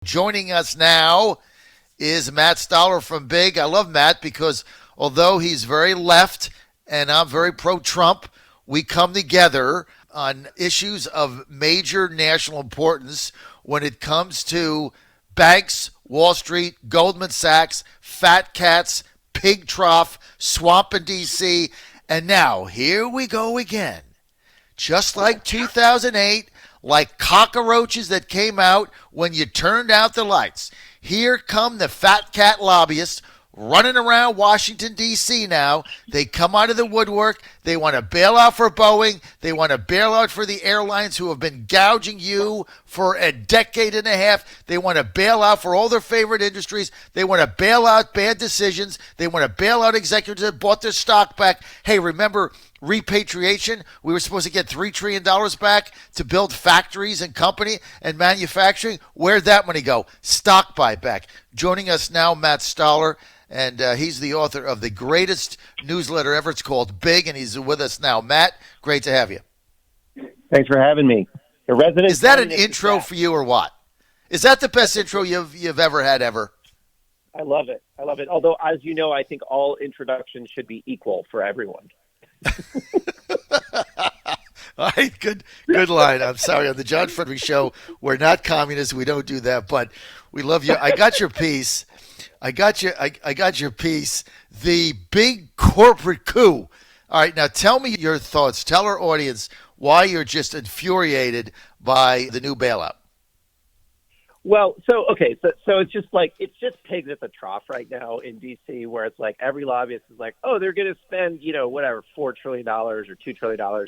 Joining us now is Matt Stoller from Big. I love Matt because although he's very left and I'm very pro-Trump, we come together on issues of major national importance when it comes to banks, Wall Street, Goldman Sachs, fat cats, pig trough, swamp in D.C., and now here we go again. Just like 2008, like cockroaches that came out when you turned out the lights. Here come the fat cat lobbyists running around Washington, D.C. now. They come out of the woodwork. They want to bail out for Boeing. They want to bail out for the airlines who have been gouging you for a decade and a half. They want to bail out for all their favorite industries. They want to bail out bad decisions. They want to bail out executives that bought their stock back. Hey, remember repatriation? We were supposed to get $3 trillion back to build factories and company and manufacturing. Where'd that money go? Stock buyback. Joining us now, Matt Stoller. And he's the author of the greatest newsletter ever. It's called Big, and he's with us now. Matt, great to have you. Thanks for having me. The resident. Is that an intro for you or what? Is that the best intro you've ever had ever? I love it. I love it. Although, as you know, I think all introductions should be equal for everyone. All right, good line. I'm sorry. On the John Fredericks Show, we're not communists. We don't do that, but we love you. I got your piece. I got your piece. The big corporate coup. All right, now tell me your thoughts. Tell our audience why you're just infuriated by the new bailout. Well, so it's just pigs at the trough right now in D.C., where it's like every lobbyist is like, oh, they're going to spend, $4 trillion or $2 trillion.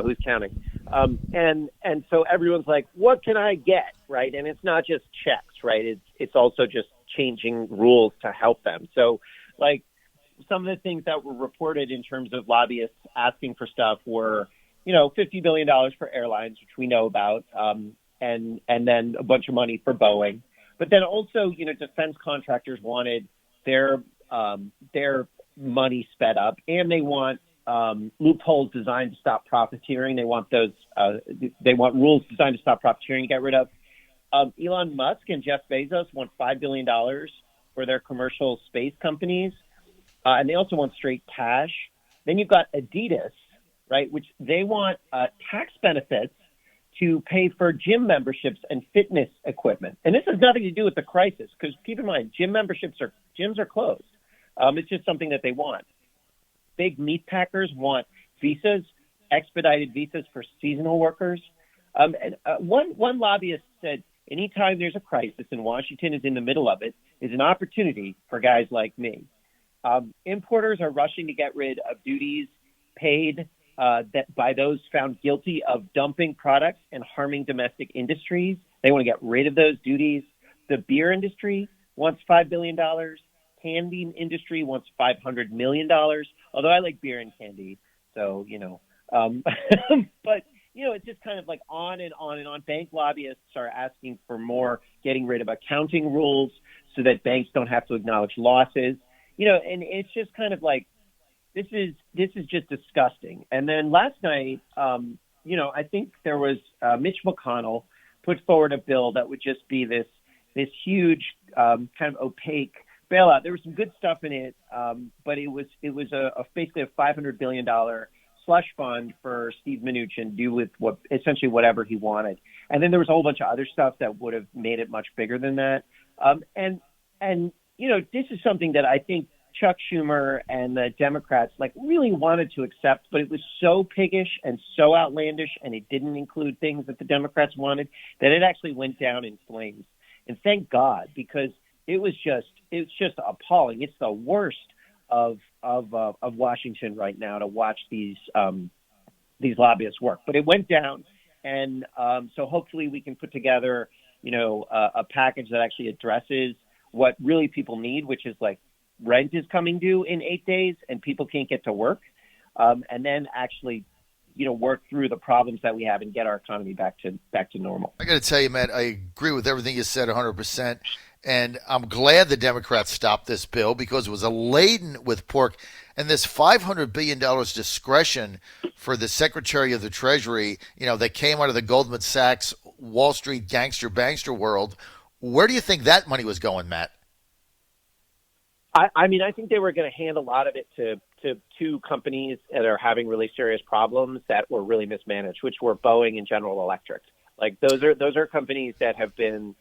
Who's counting? And so everyone's like, what can I get, right? And it's not just checks, right? It's also just changing rules to help them. So, like, some of the things that were reported in terms of lobbyists asking for stuff were, $50 billion for airlines, which we know about, and then a bunch of money for Boeing. But then also, defense contractors wanted their money sped up, and they want loopholes designed to stop profiteering. They want rules designed to stop profiteering to get rid of. Elon Musk and Jeff Bezos want $5 billion for their commercial space companies. And they also want straight cash. Then you've got Adidas, right, which they want tax benefits to pay for gym memberships and fitness equipment. And this has nothing to do with the crisis, because keep in mind, gyms are closed. It's just something that they want. Big meat packers want visas, expedited visas for seasonal workers. One lobbyist said, anytime there's a crisis and Washington is in the middle of it, is an opportunity for guys like me. Importers are rushing to get rid of duties paid by those found guilty of dumping products and harming domestic industries. They want to get rid of those duties. The beer industry wants $5 billion. Candy industry wants $500 million. Although I like beer and candy, so, but, it's just kind of like on and on and on. Bank lobbyists are asking for more, getting rid of accounting rules so that banks don't have to acknowledge losses, and it's just kind of like, this is just disgusting. And then last night, I think there was Mitch McConnell put forward a bill that would just be this huge kind of opaque bailout. There was some good stuff in it, but it was basically a $500 billion slush fund for Steve Mnuchin, do with essentially whatever he wanted. And then there was a whole bunch of other stuff that would have made it much bigger than that. And this is something that I think Chuck Schumer and the Democrats really wanted to accept, but it was so piggish and so outlandish, and it didn't include things that the Democrats wanted, that it actually went down in flames. And thank God, because it's just appalling. It's the worst of Washington right now to watch these lobbyists work. But it went down, and so hopefully we can put together, a package that actually addresses what really people need, which is rent is coming due in 8 days and people can't get to work, and then actually, work through the problems that we have and get our economy back to normal. I got to tell you, Matt, I agree with everything you said 100%. And I'm glad the Democrats stopped this bill because it was laden with pork. And this $500 billion discretion for the Secretary of the Treasury, that came out of the Goldman Sachs, Wall Street gangster-bangster world, Where do you think that money was going, Matt? I mean, I think they were going to hand a lot of it to two companies that are having really serious problems that were really mismanaged, which were Boeing and General Electric. Like those are companies that have been,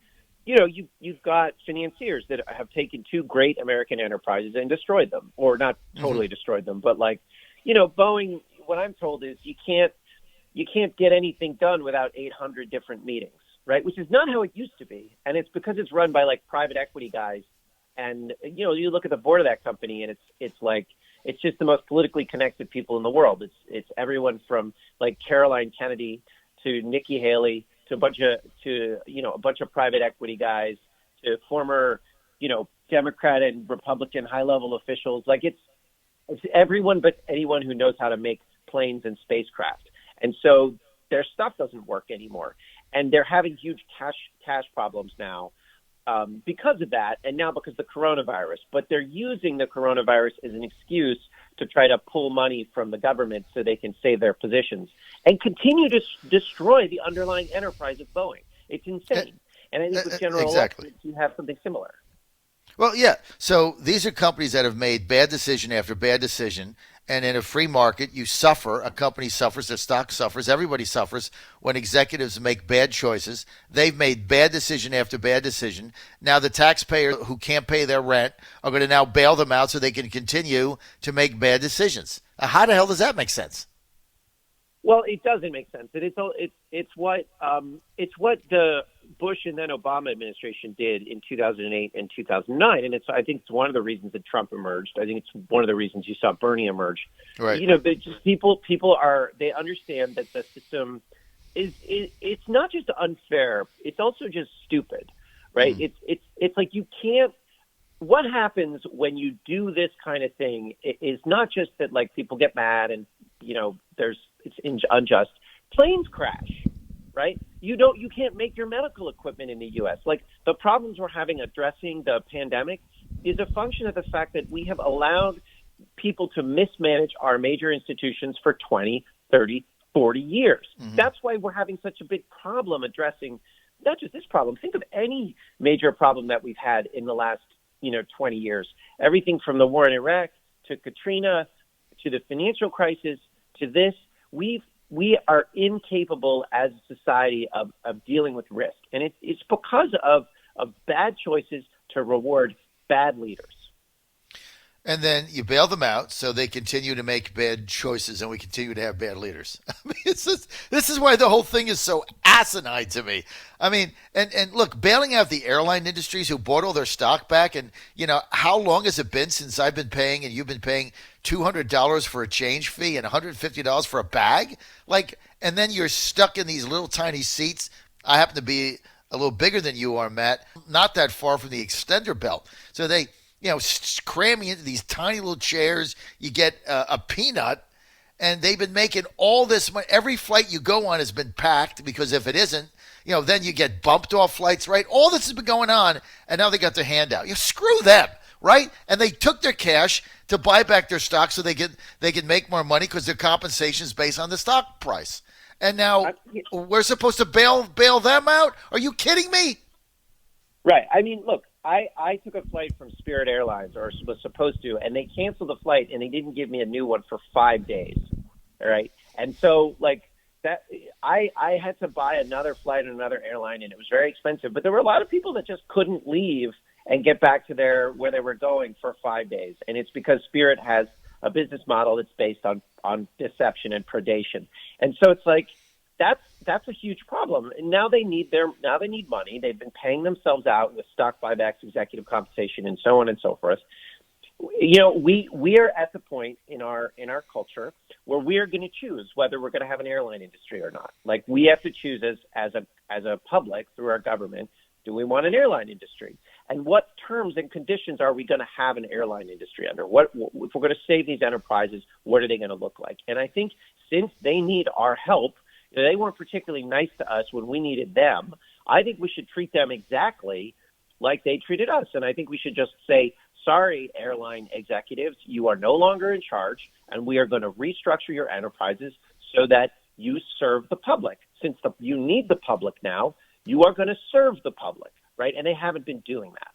you've got financiers that have taken two great American enterprises and destroyed them, or not totally destroyed them, but Boeing. What I'm told is you can't get anything done without 800 different meetings, right? Which is not how it used to be, and it's because it's run by private equity guys. And, you look at the board of that company and it's just the most politically connected people in the world. It's everyone from Caroline Kennedy to Nikki Haley to a bunch of private equity guys to former, Democrat and Republican high level officials. It's everyone but anyone who knows how to make planes and spacecraft. And so their stuff doesn't work anymore. And they're having huge cash problems now. Because of that, and now because of the coronavirus. But they're using the coronavirus as an excuse to try to pull money from the government so they can save their positions and continue to destroy the underlying enterprise of Boeing. It's insane. And I think with General Electric, you have something similar. Well, yeah. So these are companies that have made bad decision after bad decision. And in a free market, you suffer. A company suffers. Their stock suffers. Everybody suffers when executives make bad choices. They've made bad decision after bad decision. Now the taxpayers who can't pay their rent are going to now bail them out so they can continue to make bad decisions. How the hell does that make sense? Well, it doesn't make sense. It's what the Bush and then Obama administration did in 2008 and 2009, and I think it's one of the reasons that Trump emerged. I think it's one of the reasons you saw Bernie emerge. Right. Just people they understand that the system it's not just unfair; it's also just stupid, right? It's like you can't. What happens when you do this kind of thing is not just that people get mad and it's unjust. Planes crash, right? You can't make your medical equipment in the U.S. The problems we're having addressing the pandemic is a function of the fact that we have allowed people to mismanage our major institutions for 20, 30, 40 years. That's why we're having such a big problem addressing not just this problem. Think of any major problem that we've had in the last 20 years. Everything from the war in Iraq to Katrina to the financial crisis to this. We are incapable as a society of dealing with risk. And it's because of bad choices to reward bad leaders. And then you bail them out so they continue to make bad choices and we continue to have bad leaders. I mean, this is why the whole thing is so asinine to me. I mean, and look, bailing out the airline industries who bought all their stock back, and, how long has it been since I've been paying and you've been paying $200 for a change fee and $150 for a bag? And then you're stuck in these little tiny seats. I happen to be a little bigger than you are, Matt, not that far from the extender belt. So they cramming into these tiny little chairs. You get a peanut, and they've been making all this money. Every flight you go on has been packed because if it isn't, then you get bumped off flights, right? All this has been going on, and now they got their hand out. Screw them, right? And they took their cash to buy back their stock so they can make more money because their compensation is based on the stock price. And now we're supposed to bail them out? Are you kidding me? Right. I mean, look. I took a flight from Spirit Airlines, or was supposed to, and they canceled the flight, and they didn't give me a new one for 5 days. All right, and so that, I had to buy another flight on another airline, and it was very expensive. But there were a lot of people that just couldn't leave and get back to where they were going for 5 days, and it's because Spirit has a business model that's based on deception and predation, and so it's that's a huge problem. And now they need money. They've been paying themselves out with stock buybacks, executive compensation, and so on and so forth. We are at the point in our culture where we are going to choose whether we're going to have an airline industry or not. We have to choose as a public through our government. Do we want an airline industry? And what terms and conditions are we going to have an airline industry under? If we're going to save these enterprises, what are they going to look like? And I think since they need our help, they weren't particularly nice to us when we needed them. I think we should treat them exactly like they treated us. And I think we should just say, sorry, airline executives, you are no longer in charge, and we are going to restructure your enterprises so that you serve the public. Since you need the public now, you are going to serve the public. right? And they haven't been doing that.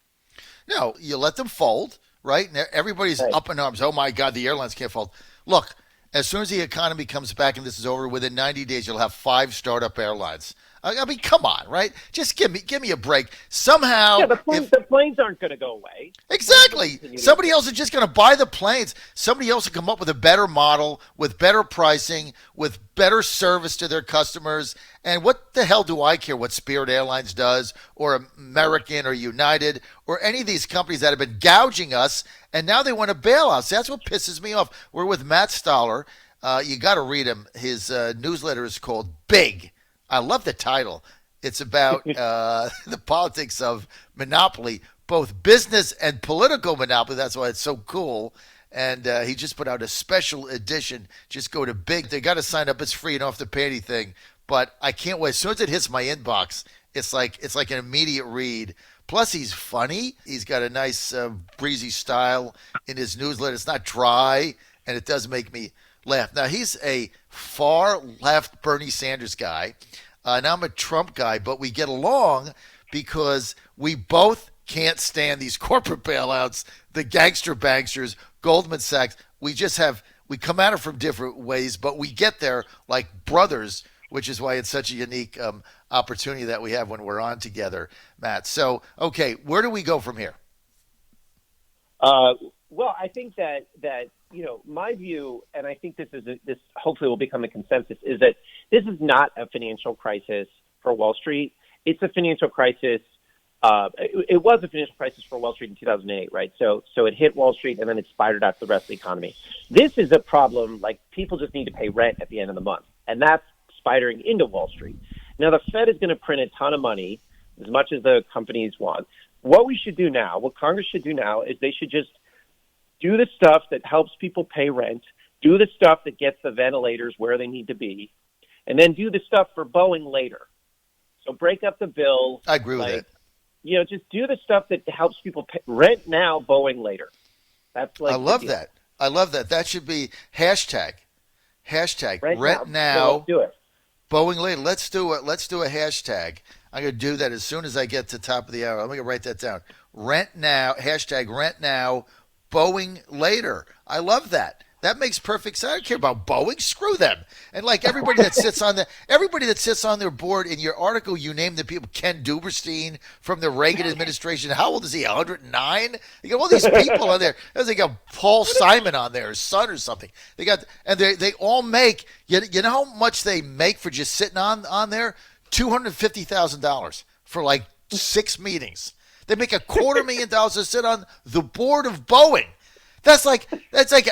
No, you let them fold, right? And everybody's Right. up in arms. Oh my God, the airlines can't fold. Look, as soon as the economy comes back and this is over, within 90 days you'll have 5 startup airlines. I mean, come on, right? Just give me a break. Somehow, Yeah, the planes aren't going to go away. exactly. Somebody else is just going to buy the planes. Somebody else will come up with a better model, with better pricing, with better service to their customers. And what the hell do I care what Spirit Airlines does, or American, or United, or any of these companies that have been gouging us, and now they want to bail us? That's what pisses me off. We're with Matt Stoller. You got to read him. His newsletter is called Big. I love the title. It's about the politics of monopoly, both business and political monopoly. That's why it's so cool. And he just put out a special edition. Just go to Big. They got to sign up. It's free and off the panty thing. But I can't wait. As soon as it hits my inbox, it's like an immediate read. Plus, he's funny. He's got a nice breezy style in his newsletter. It's not dry, and it does make me laugh. Now, he's a far left Bernie Sanders guy, and I'm a Trump guy, but we get along because we both can't stand these corporate bailouts, the gangster banksters, Goldman Sachs. We come at it from different ways, but we get there like brothers, which is why it's such a unique opportunity that we have when we're on together, Matt. So, okay, where do we go from here? Well, I think that my view, and I think this hopefully will become a consensus, is that this is not a financial crisis for Wall Street. It's a financial crisis. It was a financial crisis for Wall Street in 2008, right? So it hit Wall Street and then it spidered out to the rest of the economy. This is a problem, like people just need to pay rent at the end of the month, and that's spidering into Wall Street. Now, the Fed is going to print a ton of money, as much as the companies want. What we should do now, what Congress should do now, is they should just do the stuff that helps people pay rent, do the stuff that gets the ventilators where they need to be, and then do the stuff for Boeing later. So break up the bill. I agree with that. Just do the stuff that helps people pay rent now, Boeing later. That's like I love that. I love that. That should be hashtag rent now. So let's do it. Boeing later. Let's do it. Let's do a hashtag. I'm going to do that as soon as I get to the top of the hour. I'm going to write that down. Rent now. Hashtag rent now. Boeing later. I love that. That makes perfect sense. I don't care about Boeing. Screw them. And like everybody that sits on their board, in your article, you name the people. Ken Duberstein from the Reagan administration. How old is he? 109. You got all these people on there. They got Paul Simon on there, his son or something. They all make. You know how much they make for just sitting on there? $250,000 for like 6 meetings. They make $250,000 to sit on the board of Boeing. That's like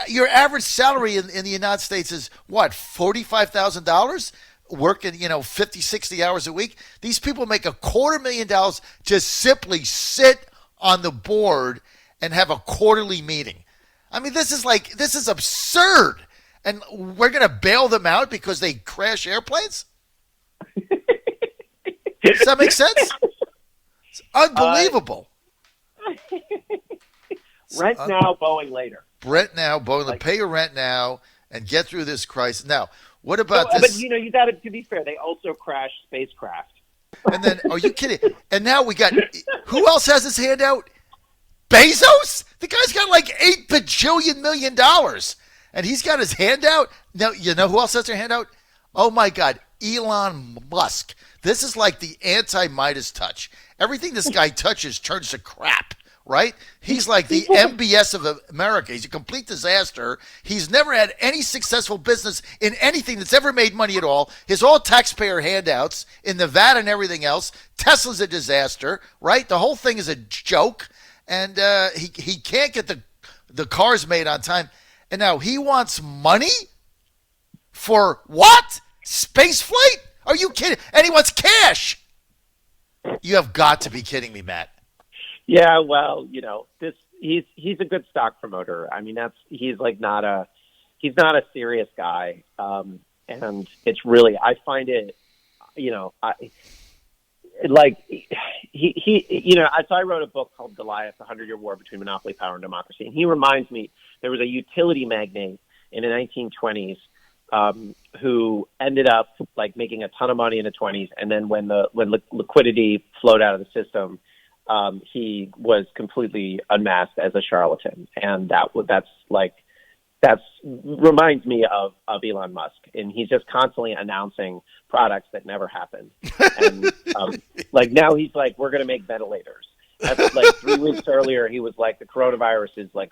your average salary in the United States is what, $45,000, working 50, 60 hours a week. These people make $250,000 to simply sit on the board and have a quarterly meeting. I mean, this is absurd, and we're gonna bail them out because they crash airplanes. Does that make sense? It's unbelievable. Rent now, Boeing later. Rent now, Boeing. Pay your rent now and get through this crisis. Now, what about this? But you got to be fair. They also crashed spacecraft. And then, are you kidding? And now we got, who else has his hand out? Bezos? The guy's got like $8 bajillion million, and he's got his hand out. Now, you know who else has their hand out? Oh my God, Elon Musk. This is like the anti-Midas touch. Everything this guy touches turns to crap. Right? He's like the MBS of America. He's a complete disaster. He's never had any successful business in anything that's ever made money at all. His all taxpayer handouts in Nevada and everything else. Tesla's a disaster, right? The whole thing is a joke. And he can't get the cars made on time. And now he wants money for what? Space flight? Are you kidding? And he wants cash. You have got to be kidding me, Matt. Yeah, well, he's a good stock promoter. I mean, he's not a serious guy, and it's really, I find it, so I wrote a book called Goliath: The 100-Year War Between Monopoly Power and Democracy, and he reminds me there was a utility magnate in the 1920s who ended up like making a ton of money in the 20s, and then when liquidity flowed out of the system, he was completely unmasked as a charlatan, and that's reminds me of Elon Musk, and he's just constantly announcing products that never happen. And like now he's like, we're going to make ventilators. That's like 3 weeks earlier, he was like, the coronavirus is like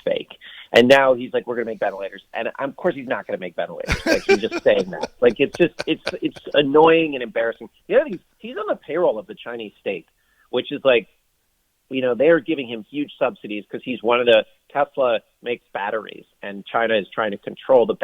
fake, and now he's like, we're going to make ventilators. And of course, he's not going to make ventilators. Like he's just saying that. Like it's annoying and embarrassing. The other thing, he's on the payroll of the Chinese state, which is like, they're giving him huge subsidies because he's one of the Tesla makes batteries, and China is trying to control the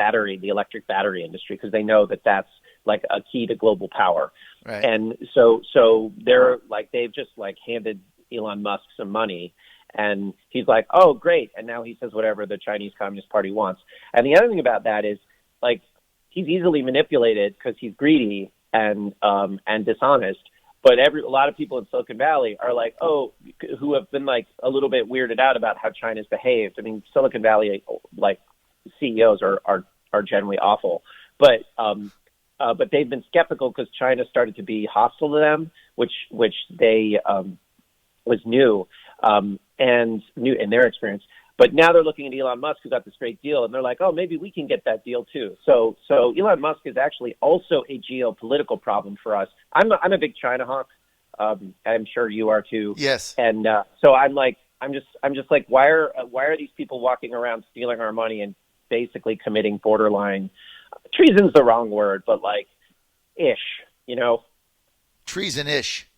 electric battery industry because they know that that's like a key to global power. Right. And so they're like, they've just like handed Elon Musk some money, and he's like, oh, great. And now he says whatever the Chinese Communist Party wants. And the other thing about that is like, he's easily manipulated because he's greedy and dishonest. But a lot of people in Silicon Valley are like, who have been like a little bit weirded out about how China's behaved. I mean, Silicon Valley like CEOs are generally awful, but they've been skeptical because China started to be hostile to them, which they was new and new in their experience. But now they're looking at Elon Musk, who got this great deal, and they're like, oh, maybe we can get that deal too. So Elon Musk is actually also a geopolitical problem for us. I'm a big China hawk. I'm sure you are too. Yes. And so I'm just like, why are these people walking around stealing our money and basically committing borderline treason's the wrong word, but like Treason-ish.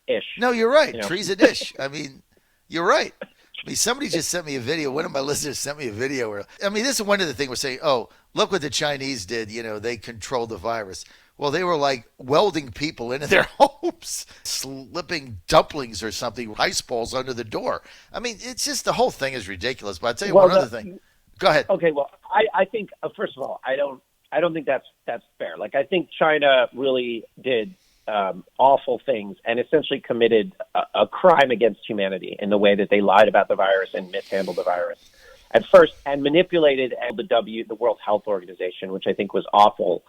Ish. No, you're right. Treason-ish. I mean, you're right. I mean, somebody just sent me a video. One of my listeners sent me a video where, I mean, this is one of the things we're saying, oh, look what the Chinese did. They controlled the virus. Well, they were like welding people into their homes, slipping dumplings or something, ice balls under the door. I mean, it's just, the whole thing is ridiculous. But I'll tell you one other thing. Go ahead. Okay, well, I think, first of all, I don't think that's fair. Like, I think China really did awful things and essentially committed a crime against humanity in the way that they lied about the virus and mishandled the virus at first and manipulated the World Health Organization, which I think was awful.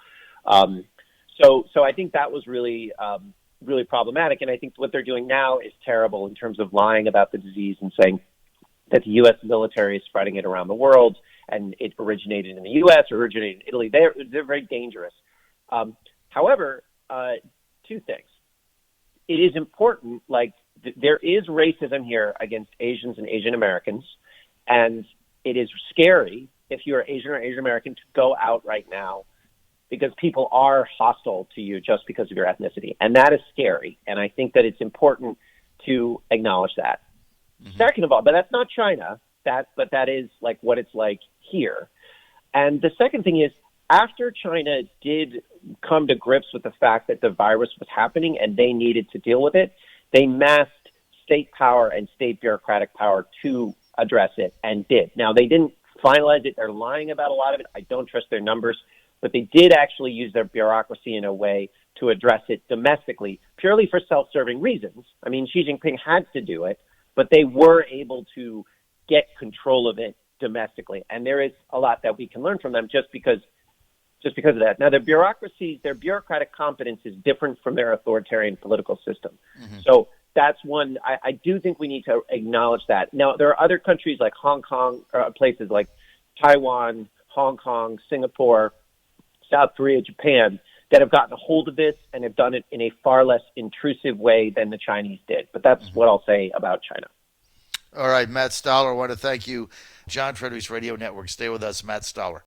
So I think that was really problematic. And I think what they're doing now is terrible in terms of lying about the disease and saying that the U.S. military is spreading it around the world and it originated in the U.S. or originated in Italy. They're very dangerous. However, two things. It is important, like there is racism here against Asians and Asian Americans, and it is scary if you're Asian or Asian American to go out right now because people are hostile to you just because of your ethnicity, and that is scary, and I think that it's important to acknowledge that. Mm-hmm. Second of all, but that's not China, but that is like what it's like here. And the second thing is, after China did come to grips with the fact that the virus was happening and they needed to deal with it, they masked state power and state bureaucratic power to address it and did. Now, they didn't finalize it. They're lying about a lot of it. I don't trust their numbers, but they did actually use their bureaucracy in a way to address it domestically, purely for self-serving reasons. I mean, Xi Jinping had to do it, but they were able to get control of it domestically. And there is a lot that we can learn from them just because of that. Now, their bureaucratic competence is different from their authoritarian political system. Mm-hmm. So that's one, I do think we need to acknowledge that. Now, there are other countries like Hong Kong, or places like Taiwan, Hong Kong, Singapore, South Korea, Japan, that have gotten a hold of this and have done it in a far less intrusive way than the Chinese did. But that's what I'll say about China. All right, Matt Stoller, I want to thank you. John Fredericks Radio Network. Stay with us, Matt Stoller.